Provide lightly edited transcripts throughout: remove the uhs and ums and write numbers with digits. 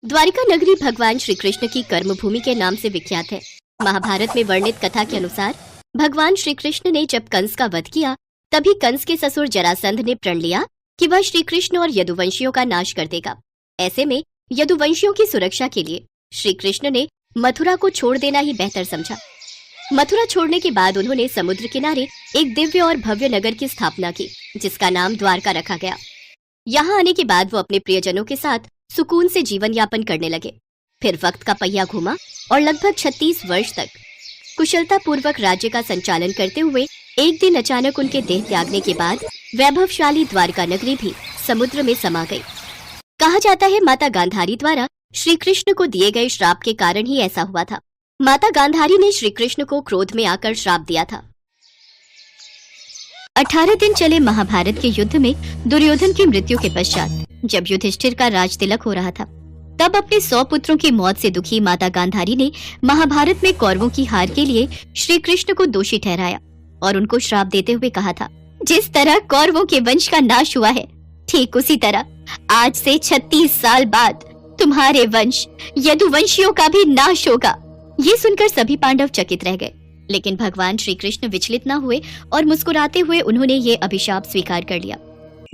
द्वारिका नगरी भगवान श्री कृष्ण की कर्मभूमि के नाम से विख्यात है। महाभारत में वर्णित कथा के अनुसार भगवान श्री कृष्ण ने जब कंस का वध किया, तभी कंस के ससुर जरासंध ने प्रण लिया कि वह श्री कृष्ण और यदुवंशियों का नाश कर देगा। ऐसे में यदुवंशियों की सुरक्षा के लिए श्री कृष्ण ने मथुरा को छोड़ देना ही बेहतर समझा। मथुरा छोड़ने के बाद उन्होंने समुद्र किनारे एक दिव्य और भव्य नगर की स्थापना की, जिसका नाम द्वारका रखा गया। यहाँ आने के बाद वो अपने प्रियजनों के साथ सुकून से जीवन यापन करने लगे। फिर वक्त का पहिया घूमा और लगभग 36 वर्ष तक कुशलता पूर्वक राज्य का संचालन करते हुए एक दिन अचानक उनके देह त्यागने के बाद वैभवशाली द्वारका नगरी भी समुद्र में समा गई। कहा जाता है माता गांधारी द्वारा श्री कृष्ण को दिए गए श्राप के कारण ही ऐसा हुआ था। माता गांधारी ने श्री कृष्ण को क्रोध में आकर श्राप दिया था। 18 दिन चले महाभारत के युद्ध में दुर्योधन की मृत्यु के पश्चात जब युधिष्ठिर का राज तिलक हो रहा था, तब अपने 100 पुत्रों की मौत से दुखी माता गांधारी ने महाभारत में कौरवों की हार के लिए श्री कृष्ण को दोषी ठहराया और उनको श्राप देते हुए कहा था, जिस तरह कौरवों के वंश का नाश हुआ है, ठीक उसी तरह आज से 36 साल बाद तुम्हारे वंश यदुवंशियों का भी नाश होगा। ये सुनकर सभी पांडव चकित रह गए, लेकिन भगवान श्री कृष्ण विचलित न हुए और मुस्कुराते हुए उन्होंने ये अभिशाप स्वीकार कर लिया।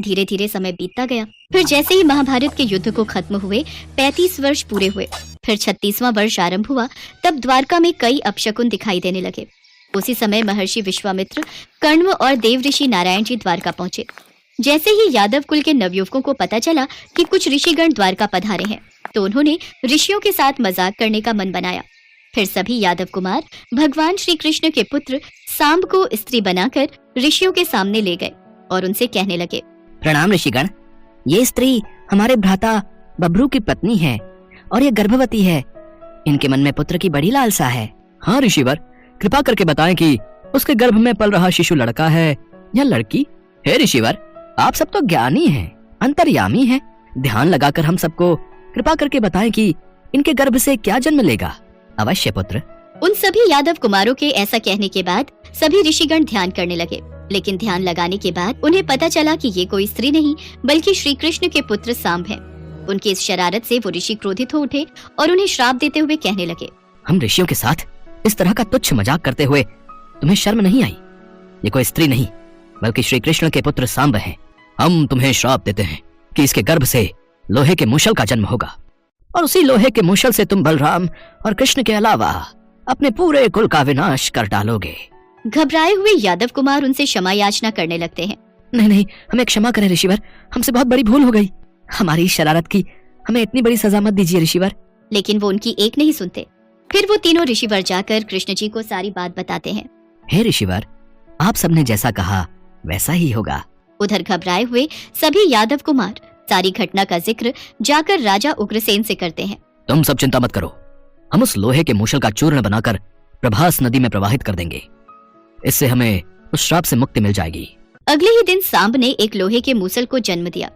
धीरे धीरे समय बीतता गया। फिर जैसे ही महाभारत के युद्ध को खत्म हुए 35 वर्ष पूरे हुए, फिर 36वां वर्ष आरंभ हुआ, तब द्वारका में कई अपशकुन दिखाई देने लगे। उसी समय महर्षि विश्वामित्र, कण्व और देव ऋषि नारायण जी द्वारका पहुंचे। जैसे ही यादव कुल के नवयुवकों को पता चला कि कुछ ऋषिगण द्वारका पधारे हैं, तो उन्होंने ऋषियों के साथ मजाक करने का मन बनाया। फिर सभी यादव कुमार भगवान श्री कृष्ण के पुत्र सांब को स्त्री बनाकर ऋषियों के सामने ले गए और उनसे कहने लगे, प्रणाम ऋषिगण, ये स्त्री हमारे भ्राता बब्रू की पत्नी है और ये गर्भवती है। इनके मन में पुत्र की बड़ी लालसा है। हाँ ऋषिवर, कृपा करके बताएं कि उसके गर्भ में पल रहा शिशु लड़का है या लड़की? हे ऋषिवर, आप सब तो ज्ञानी हैं, अंतर्यामी हैं। ध्यान लगाकर हम सबको कृपा करके बताएं कि इनके गर्भ से क्या जन्म लेगा। अवश्य पुत्र। उन सभी यादव कुमारों के ऐसा कहने के बाद सभी ऋषिगण ध्यान करने लगे, लेकिन ध्यान लगाने के बाद उन्हें पता चला कि ये कोई स्त्री नहीं बल्कि श्री कृष्ण के पुत्र सांब हैं। उनकी इस शरारत से वो ऋषि क्रोधित हो उठे और उन्हें श्राप देते हुए कहने लगे, हम ऋषियों के साथ इस तरह का तुच्छ मजाक करते हुए तुम्हें शर्म नहीं आई? ये कोई स्त्री नहीं बल्कि श्री कृष्ण के पुत्र सांब हैं। हम तुम्हें श्राप देते हैं कि इसके गर्भ से लोहे के मूषल का जन्म होगा और उसी लोहे के मूषल से तुम बलराम और कृष्ण के अलावा अपने पूरे कुल का विनाश कर डालोगे। घबराए हुए यादव कुमार उनसे क्षमा याचना करने लगते हैं। नहीं, हमें क्षमा करें ऋषिवर, हमसे बहुत बड़ी भूल हो गई। हमारी शरारत की हमें इतनी बड़ी सजा मत दीजिए ऋषिवर। लेकिन वो उनकी एक नहीं सुनते। फिर वो तीनों ऋषिवर जाकर कृष्ण जी को सारी बात बताते हैं। हे ऋषिवर, आप सबने जैसा कहा वैसा ही होगा। उधर घबराए हुए सभी यादव कुमार सारी घटना का जिक्र जाकर राजा उग्रसेन से करते हैं। तुम सब चिंता मत करो, हम उस लोहे के मूषल का चूर्ण बनाकर प्रभास नदी में प्रवाहित कर देंगे। इससे हमें उस श्राप से मुक्ति मिल जाएगी। अगले ही दिन सांब ने एक लोहे के मूसल को जन्म दिया।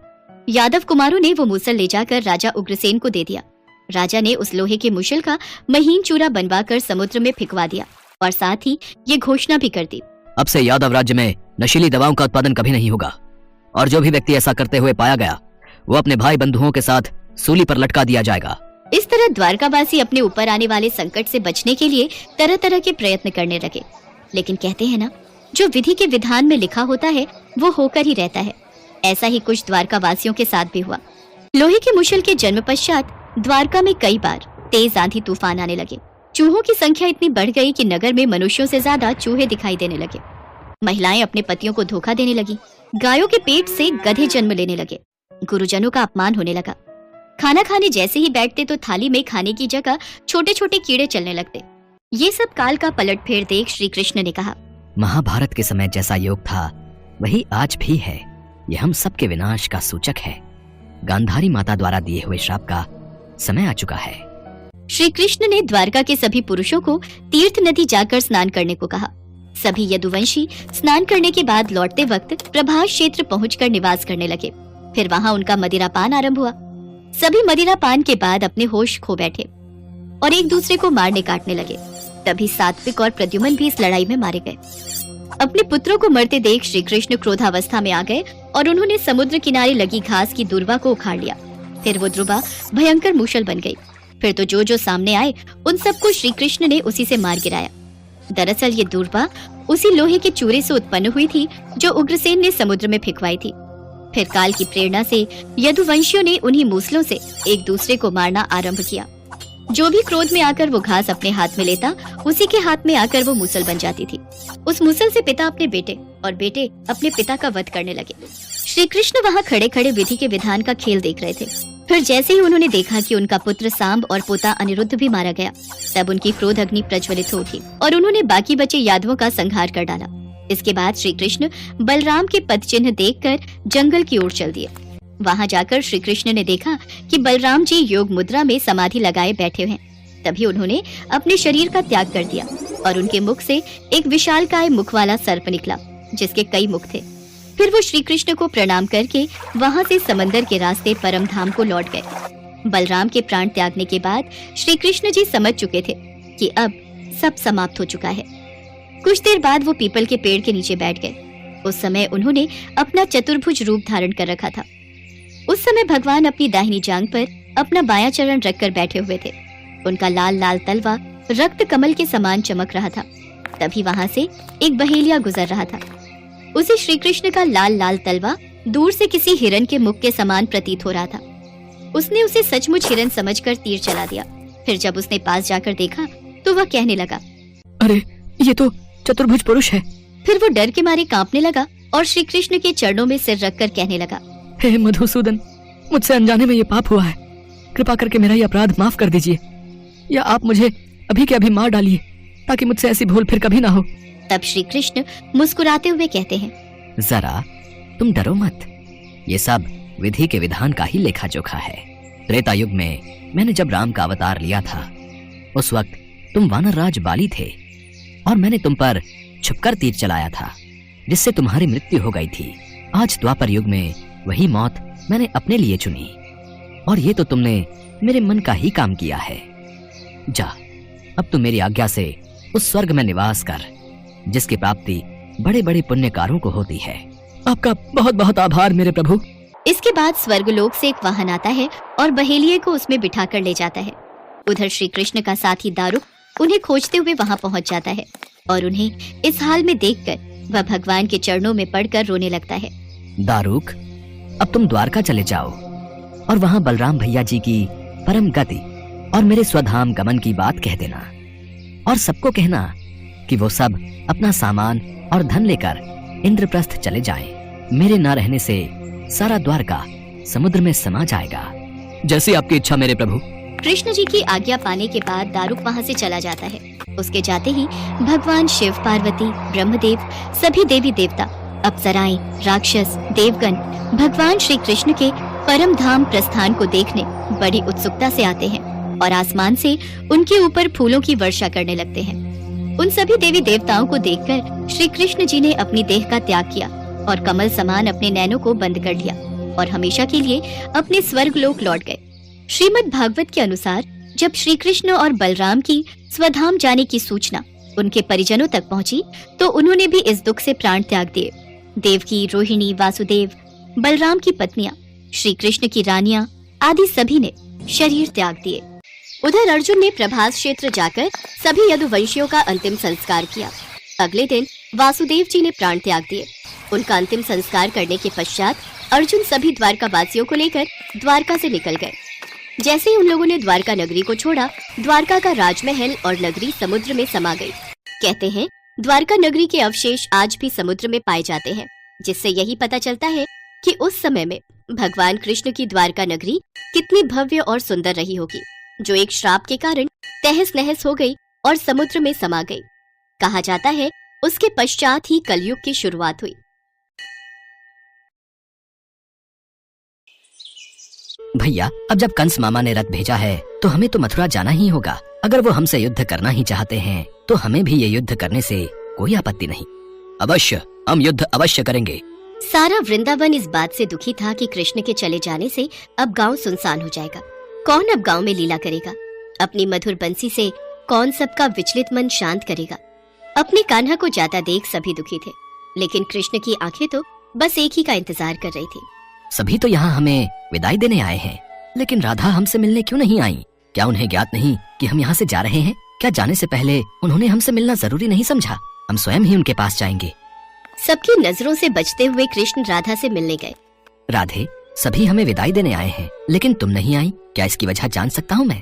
यादव कुमारों ने वो मूसल ले जाकर राजा उग्रसेन को दे दिया। राजा ने उस लोहे के मूसल का महीन चूरा बनवाकर समुद्र में फेंकवा दिया और साथ ही ये घोषणा भी कर दी, अब से यादव राज्य में नशीली दवाओं का उत्पादन कभी नहीं होगा और जो भी व्यक्ति ऐसा करते हुए पाया गया वो अपने भाई बंधुओं के साथ सूली पर लटका दिया जाएगा। इस तरह द्वारकावासी अपने ऊपर आने वाले संकट से बचने के लिए तरह तरह के प्रयत्न करने लगे। लेकिन कहते हैं ना, जो विधि के विधान में लिखा होता है वो होकर ही रहता है। ऐसा ही कुछ द्वारकावासियों के साथ भी हुआ। लोहे के मूषल के जन्म पश्चात द्वारका में कई बार तेज आंधी तूफान आने लगे। चूहों की संख्या इतनी बढ़ गई कि नगर में मनुष्यों से ज्यादा चूहे दिखाई देने लगे। महिलाएं अपने पतियों को धोखा देने लगी। गायों के पेट से गधे जन्म लेने लगे। गुरुजनों का अपमान होने लगा। खाना खाने जैसे ही बैठते तो थाली में खाने की जगह छोटे छोटे कीड़े चलने लगते। ये सब काल का पलटफेर देख श्री कृष्ण ने कहा, महाभारत के समय जैसा योग था वही आज भी है। यह हम सबके विनाश का सूचक है। गांधारी माता द्वारा दिए हुए श्राप का समय आ चुका है। श्री कृष्ण ने द्वारका के सभी पुरुषों को तीर्थ नदी जाकर स्नान करने को कहा। सभी यदुवंशी स्नान करने के बाद लौटते वक्त प्रभास क्षेत्र पहुंचकर निवास करने लगे। फिर वहां उनका मदिरापान आरंभ हुआ। सभी मदिरापान के बाद अपने होश खो बैठे और एक दूसरे को मारने काटने लगे। तभी सात्विक और प्रद्युम्न भी इस लड़ाई में मारे गए। अपने पुत्रों को मरते देख श्री कृष्ण क्रोधावस्था में आ गए और उन्होंने समुद्र किनारे लगी घास की दूर्वा को उखाड़ लिया। फिर वो ध्रुवा भयंकर मूषल बन गई। फिर तो जो सामने आए उन सबको श्री कृष्ण ने उसी से मार गिराया। दरअसल ये ध्रुवा उसी लोहे के चूरे से उत्पन्न हुई थी जो उग्रसेन ने समुद्र में फेंकवाई थी। फिर काल की प्रेरणा से यदुवंशियों ने उन्हीं मूसलों से एक दूसरे को मारना आरंभ किया। जो भी क्रोध में आकर वो घास अपने हाथ में लेता, उसी के हाथ में आकर वो मूसल बन जाती थी। उस मूसल से पिता अपने बेटे और बेटे अपने पिता का वध करने लगे। श्री कृष्ण वहाँ खड़े खड़े विधि के विधान का खेल देख रहे थे। फिर जैसे ही उन्होंने देखा कि उनका पुत्र सांब और पोता अनिरुद्ध भी मारा गया, तब उनकी क्रोध अग्नि प्रज्वलित हो उठी और उन्होंने बाकी बचे यादवों का संहार कर डाला। इसके बाद श्री कृष्ण बलराम के पद चिन्ह देखकर जंगल की ओर चल दिए। वहां जाकर श्री कृष्ण ने देखा कि बलराम जी योग मुद्रा में समाधि लगाए बैठे हैं। तभी उन्होंने अपने शरीर का त्याग कर दिया और उनके मुख से एक विशालकाय मुख वाला सर्प निकला, जिसके कई मुख थे। फिर वो श्री कृष्ण को प्रणाम करके वहां से समंदर के रास्ते परम धाम को लौट गए। बलराम के प्राण त्यागने के बाद श्री कृष्ण जी समझ चुके थे कि अब सब समाप्त हो चुका है। कुछ देर बाद वो पीपल के पेड़ के नीचे बैठ गए। उस समय उन्होंने अपना चतुर्भुज रूप धारण कर रखा था। उस समय भगवान अपनी दाहिनी जांघ पर अपना बायां चरण रखकर बैठे हुए थे। उनका लाल लाल तलवा रक्त कमल के समान चमक रहा था। तभी वहां से एक बहेलिया गुजर रहा था। उसे श्री कृष्ण का लाल लाल तलवा दूर से किसी हिरन के मुख के समान प्रतीत हो रहा था। उसने उसे सचमुच हिरन समझकर तीर चला दिया। फिर जब उसने पास जाकर देखा तो वह कहने लगा, अरे ये तो चतुर्भुज पुरुष है। फिर वो डर के मारे कांपने लगा और श्री कृष्ण के चरणों में सिर रखकर कहने लगा, हे मधुसूदन, मुझसे अनजाने में ये पाप हुआ है। कृपा करके मेरा ये अपराध माफ कर दीजिए, या आप मुझे अभी के अभी मार डालिए ताकि मुझसे ऐसी भूल फिर कभी ना हो। तब श्री कृष्ण मुस्कुराते हुए कहते हैं, जरा तुम डरो मत, ये सब विधि के विधान का ही लेखा जोखा है। त्रेता युग में मैंने जब राम का अवतार लिया था, उस वक्त तुम वानर राज बाली थे और मैंने तुम पर छुपकर तीर चलाया था, जिससे तुम्हारी मृत्यु हो गई थी। आज द्वापर युग में वही मौत मैंने अपने लिए चुनी, और ये तो तुमने मेरे मन का ही काम किया है। जा, अब तुम मेरी आज्ञा से उस स्वर्ग में निवास कर, जिसकी प्राप्ति बड़े बड़े पुण्यकारों को होती है। आपका बहुत बहुत आभार मेरे प्रभु। इसके बाद स्वर्गलोक से एक वाहन आता है और बहेलिये को उसमें बिठाकर ले जाता है। उधर श्री कृष्ण का साथी दारुक उन्हें खोजते हुए वहां पहुंच जाता है और उन्हें इस हाल में देखकर वह भगवान के चरणों में पड़कर रोने लगता है। दारुक, अब तुम द्वारका चले जाओ और वहां बलराम भैया जी की परम गति और मेरे स्वधाम गमन की बात कह देना, और सबको कहना कि वो सब अपना सामान और धन लेकर इंद्रप्रस्थ चले जाएं। मेरे न रहने से सारा द्वारका समुद्र में समा जाएगा। जैसी आपकी इच्छा मेरे प्रभु। कृष्ण जी की आज्ञा पाने के बाद दारुक वहां से चला जाता है। उसके जाते ही भगवान शिव, पार्वती, ब्रह्मदेव, सभी देवी देवता, अप्सराएं, राक्षस, देवगण भगवान श्री कृष्ण के परम धाम प्रस्थान को देखने बड़ी उत्सुकता से आते हैं और आसमान से उनके ऊपर फूलों की वर्षा करने लगते हैं। उन सभी देवी देवताओं को देखकर श्री कृष्ण जी ने अपनी देह का त्याग किया और कमल समान अपने नैनों को बंद कर लिया और हमेशा के लिए अपने स्वर्गलोक लौट गए। श्रीमद् भागवत के अनुसार जब श्री कृष्ण और बलराम की स्वधाम जाने की सूचना उनके परिजनों तक पहुंची, तो उन्होंने भी इस दुख से प्राण त्याग दिए। देवकी, रोहिणी, वासुदेव, बलराम की पत्नियां, श्री कृष्ण की रानियां आदि सभी ने शरीर त्याग दिए। उधर अर्जुन ने प्रभास क्षेत्र जाकर सभी यदुवंशियों का अंतिम संस्कार किया। अगले दिन वासुदेव जी ने प्राण त्याग दिए। उनका अंतिम संस्कार करने के पश्चात अर्जुन सभी द्वारका वासियों को लेकर द्वारका से निकल गए। जैसे ही उन लोगों ने द्वारका नगरी को छोड़ा, द्वारका का राजमहल और नगरी समुद्र में समा गई। कहते हैं द्वारका नगरी के अवशेष आज भी समुद्र में पाए जाते हैं, जिससे यही पता चलता है कि उस समय में भगवान कृष्ण की द्वारका नगरी कितनी भव्य और सुंदर रही होगी, जो एक श्राप के कारण तहस नहस हो गई और समुद्र में समा गई। कहा जाता है उसके पश्चात ही कलयुग की शुरुआत हुई। भैया, अब जब कंस मामा ने रथ भेजा है तो हमें तो मथुरा जाना ही होगा। अगर वो हमसे युद्ध करना ही चाहते हैं तो हमें भी ये युद्ध करने से कोई आपत्ति नहीं। अवश्य, हम युद्ध अवश्य करेंगे। सारा वृंदावन इस बात से दुखी था कि कृष्ण के चले जाने से अब गांव सुनसान हो जाएगा। कौन अब गांव में लीला करेगा? अपनी मधुर बंसी से कौन सबका विचलित मन शांत करेगा? अपने कान्हा को जाता देख सभी दुखी थे, लेकिन कृष्ण की आंखें तो बस एक ही का इंतजार कर रही थी। सभी तो यहाँ हमें विदाई देने आए हैं, लेकिन राधा हमसे मिलने क्यों नहीं आई? क्या उन्हें ज्ञात नहीं कि हम यहाँ से जा रहे हैं? क्या जाने से पहले उन्होंने हमसे मिलना जरूरी नहीं समझा? हम स्वयं ही उनके पास जाएंगे। सबकी नजरों से बचते हुए कृष्ण राधा से मिलने गए। राधे, सभी हमें विदाई देने आए हैं, लेकिन तुम नहीं आई। क्या इसकी वजह जान सकता हूँ मैं?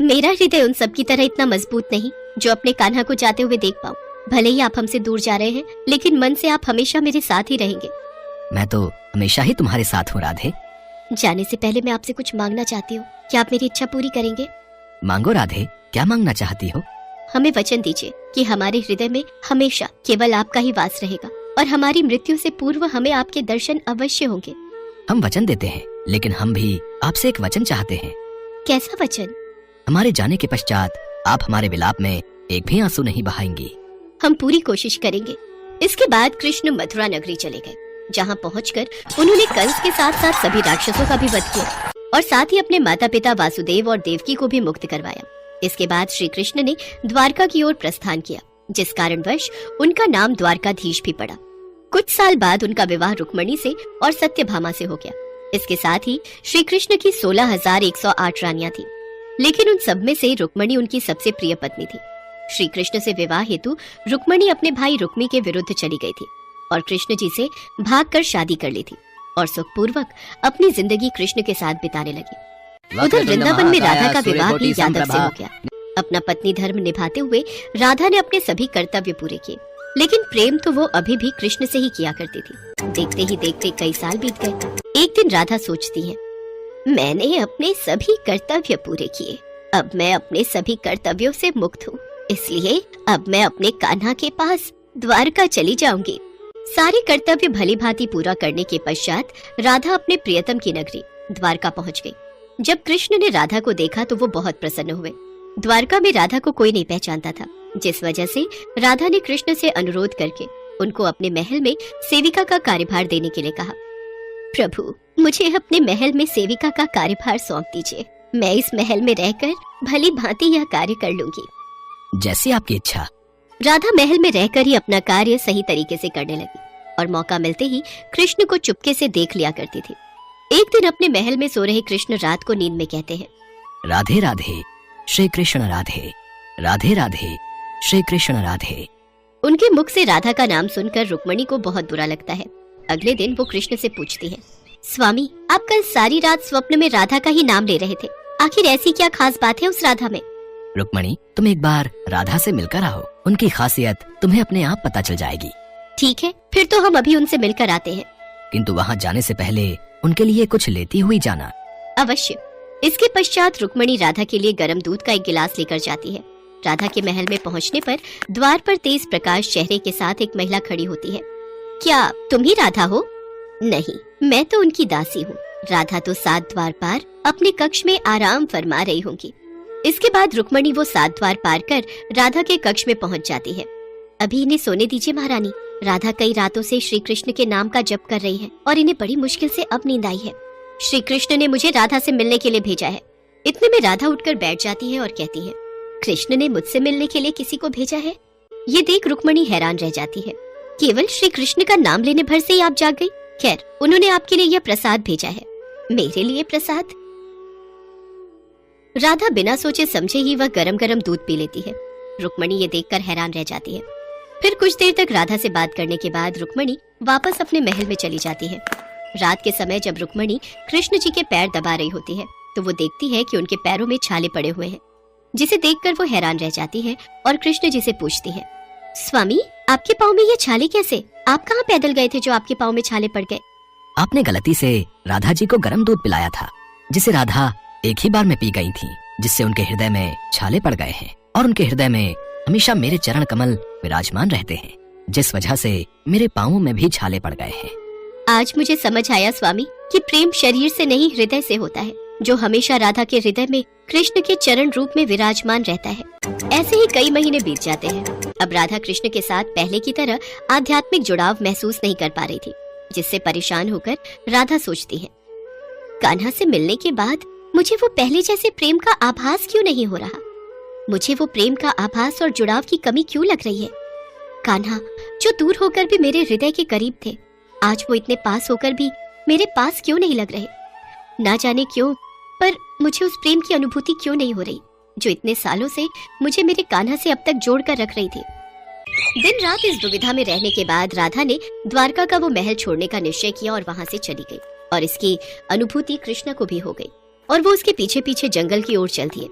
मेरा हृदय उन सब की तरह इतना मजबूत नहीं जो अपने कान्हा को जाते हुए देख पाऊं। भले ही आप हमसे दूर जा रहे हैं, लेकिन मन से आप हमेशा मेरे साथ ही रहेंगे। मैं तो हमेशा ही तुम्हारे साथ हूँ राधे। जाने से पहले मैं आपसे कुछ मांगना चाहती हूँ। क्या आप मेरी इच्छा पूरी करेंगे? मांगो राधे, क्या मांगना चाहती हो? हमें वचन दीजिए कि हमारे हृदय में हमेशा केवल आपका ही वास रहेगा और हमारी मृत्यु से पूर्व हमें आपके दर्शन अवश्य होंगे। हम वचन देते हैं, लेकिन हम भी आपसे एक वचन चाहते हैं। कैसा वचन? हमारे जाने के पश्चात आप हमारे विलाप में एक भी आंसू नहीं बहाएंगी। हम पूरी कोशिश करेंगे। इसके बाद कृष्ण मथुरा नगरी चले गए, जहाँ पहुंचकर उन्होंने कंस के साथ साथ सभी राक्षसों का भी वध किया और साथ ही अपने माता पिता वासुदेव और देवकी को भी मुक्त करवाया। इसके बाद श्री कृष्ण ने द्वारका की ओर प्रस्थान किया, जिस कारणवश उनका नाम द्वारकाधीश भी पड़ा। कुछ साल बाद उनका विवाह रुक्मणी से और सत्यभामा से हो गया। इसके साथ ही श्री कृष्ण की 16,108 रानियां थी, लेकिन उन सब में से रुक्मणी उनकी सबसे प्रिय पत्नी थी। श्री कृष्ण से विवाह हेतु रुक्मणी अपने भाई रुक्मी के विरुद्ध चली गई थी और कृष्ण जी से भागकर शादी कर ली थी और सुखपूर्वक अपनी जिंदगी कृष्ण के साथ बिताने लगी। उधर वृंदावन में राधा का विवाह भी यादव से हो गया। अपना पत्नी धर्म निभाते हुए राधा ने अपने सभी कर्तव्य पूरे किए, लेकिन प्रेम तो वो अभी भी कृष्ण से ही किया करती थी। देखते ही देखते कई साल बीत गए। एक दिन राधा सोचती है, मैंने अपने सभी कर्तव्य पूरे किए, अब मैं अपने सभी कर्तव्यों से मुक्त हूँ, इसलिए अब मैं अपने कान्हा के पास द्वारका चली जाऊंगी। सारे कर्तव्य भली भांति पूरा करने के पश्चात राधा अपने प्रियतम की नगरी द्वारका पहुंच गई। जब कृष्ण ने राधा को देखा तो वो बहुत प्रसन्न हुए। द्वारका में राधा को कोई नहीं पहचानता था, जिस वजह से राधा ने कृष्ण से अनुरोध करके उनको अपने महल में सेविका का कार्यभार देने के लिए कहा। प्रभु, मुझे अपने महल में सेविका का कार्यभार सौंप दीजिए। मैं इस महल में रहकर भली भांति यह कार्य कर लूंगी। जैसी आपकी इच्छा। राधा महल में रहकर ही अपना कार्य सही तरीके से करने लगी और मौका मिलते ही कृष्ण को चुपके से देख लिया करती थी। एक दिन अपने महल में सो रहे कृष्ण रात को नींद में कहते हैं, राधे राधे श्री कृष्ण राधे, राधे राधे श्री कृष्ण राधे। उनके मुख से राधा का नाम सुनकर रुक्मणी को बहुत बुरा लगता है। अगले दिन वो कृष्ण से पूछती है, स्वामी, आप कल सारी रात स्वप्न में राधा का ही नाम ले रहे थे, आखिर ऐसी क्या खास बात है उस राधा में? रुक्मणी, तुम एक बार राधा से मिलकर आओ, उनकी खासियत तुम्हें अपने आप पता चल जाएगी। ठीक है, फिर तो हम अभी उनसे मिलकर आते हैं। किंतु वहाँ जाने से पहले उनके लिए कुछ लेती हुई जाना। अवश्य। इसके पश्चात रुक्मणी राधा के लिए गर्म दूध का एक गिलास लेकर जाती है। राधा के महल में पहुंचने पर द्वार पर तेज प्रकाश चेहरे के साथ एक महिला खड़ी होती है। क्या तुम ही राधा हो? नहीं, मैं तो उनकी दासी हूँ। राधा तो 7 द्वार पार अपने कक्ष में आराम फरमा रही होंगी। इसके बाद रुक्मणी वो 7 द्वार पार कर राधा के कक्ष में पहुंच जाती है। अभी इन्हें सोने दीजिए महारानी। राधा कई रातों से श्री कृष्ण के नाम का जप कर रही है और इन्हें बड़ी मुश्किल से अब नींद आई है। श्री कृष्ण ने मुझे राधा से मिलने के लिए भेजा है। इतने में राधा उठकर बैठ जाती है और कहती है, कृष्ण ने मुझसे मिलने के लिए किसी को भेजा है? ये देख रुक्मणी हैरान रह जाती है। केवल श्री कृष्ण का नाम लेने भर से ही आप जाग गई? खैर, उन्होंने आपके लिए यह प्रसाद भेजा है। मेरे लिए प्रसाद? राधा बिना सोचे समझे ही वह गरम गरम दूध पी लेती है। रुक्मणी ये देखकर हैरान रह जाती है। फिर कुछ देर तक राधा से बात करने के बाद रुक्मणी वापस अपने महल में चली जाती है। रात के समय जब रुक्मणी कृष्ण जी के पैर दबा रही होती है तो वो देखती है कि उनके पैरों में छाले पड़े हुए हैं, जिसे देखकर वो हैरान रह जाती है और कृष्ण जी से पूछती है, स्वामी, आपके पाँव में ये छाले कैसे? आप कहाँ पैदल गए थे जो आपके पाँव में छाले पड़ गए? आपने गलती से राधा जी को गर्म दूध पिलाया था, जिसे राधा एक ही बार में पी गई थी, जिससे उनके हृदय में छाले पड़ गए हैं और उनके हृदय में हमेशा मेरे चरण कमल विराजमान रहते हैं, जिस वजह से मेरे पाँवों में भी छाले पड़ गए हैं। आज मुझे समझ आया स्वामी कि प्रेम शरीर से नहीं हृदय से होता है, जो हमेशा राधा के हृदय में कृष्ण के चरण रूप में विराजमान रहता है। ऐसे ही कई महीने बीत जाते हैं। अब राधा कृष्ण के साथ पहले की तरह आध्यात्मिक जुड़ाव महसूस नहीं कर पा रही थी, जिससे परेशान होकर राधा सोचती है, कान्हा से मिलने के बाद मुझे वो पहले जैसे प्रेम का आभास क्यों नहीं हो रहा? मुझे वो प्रेम का आभास और जुड़ाव की कमी क्यों लग रही है? कान्हा, जो दूर होकर भी मेरे हृदय के करीब थे, आज वो इतने पास होकर भी मेरे पास क्यों नहीं लग रहे? ना जाने क्यों पर मुझे उस प्रेम की अनुभूति क्यों नहीं हो रही जो इतने सालों से मुझे मेरे कान्हा से अब तक जोड़ कर रख रही थी। दिन रात इस दुविधा में रहने के बाद राधा ने द्वारका का वो महल छोड़ने का निश्चय किया और वहां से चली गई। और इसकी अनुभूति कृष्ण को भी हो गई और वो उसके पीछे पीछे जंगल की ओर चल दिए।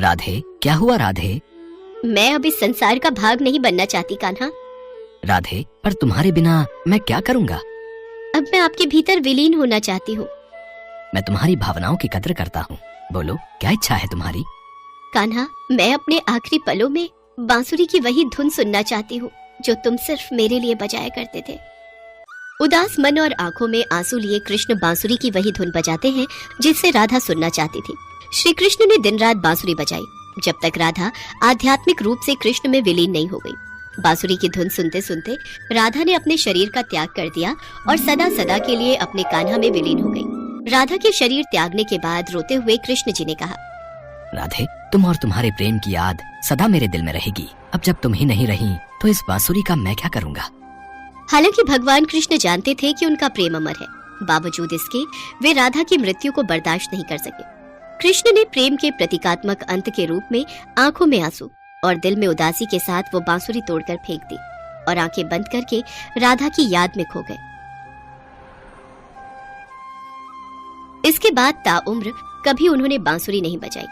राधे, क्या हुआ राधे? मैं अब इस संसार का भाग नहीं बनना चाहती कान्हा। राधे, पर तुम्हारे बिना मैं क्या करूंगा? अब मैं आपके भीतर विलीन होना चाहती हूँ। मैं तुम्हारी भावनाओं की कदर करता हूँ। बोलो, क्या इच्छा है तुम्हारी? कान्हा, मैं अपने आखिरी पलों में बांसुरी की वही धुन सुनना चाहती हूँ जो तुम सिर्फ मेरे लिए बजाया करते थे। उदास मन और आंखों में आंसू लिए कृष्ण बांसुरी की वही धुन बजाते हैं जिससे राधा सुनना चाहती थी। श्री कृष्ण ने दिन रात बांसुरी बजाई जब तक राधा आध्यात्मिक रूप से कृष्ण में विलीन नहीं हो गई। बांसुरी की धुन सुनते सुनते राधा ने अपने शरीर का त्याग कर दिया और सदा सदा के लिए अपने कान्हा में विलीन हो गई। राधा के शरीर त्यागने के बाद रोते हुए कृष्ण जी ने कहा, राधे, तुम और तुम्हारे प्रेम की याद सदा मेरे दिल में रहेगी। अब जब तुम ही नहीं रही तो इस बांसुरी का मैं क्या करूंगा? हालांकि भगवान कृष्ण जानते थे कि उनका प्रेम अमर है, बावजूद इसके वे राधा की मृत्यु को बर्दाश्त नहीं कर सके। कृष्ण ने प्रेम के प्रतीकात्मक अंत के रूप में आंखों में आंसू और दिल में उदासी के साथ वो बांसुरी तोड़कर फेंक दी और आंखें बंद करके राधा की याद में खो गए। इसके बाद ताउम्र कभी उन्होंने बांसुरी नहीं बजाई।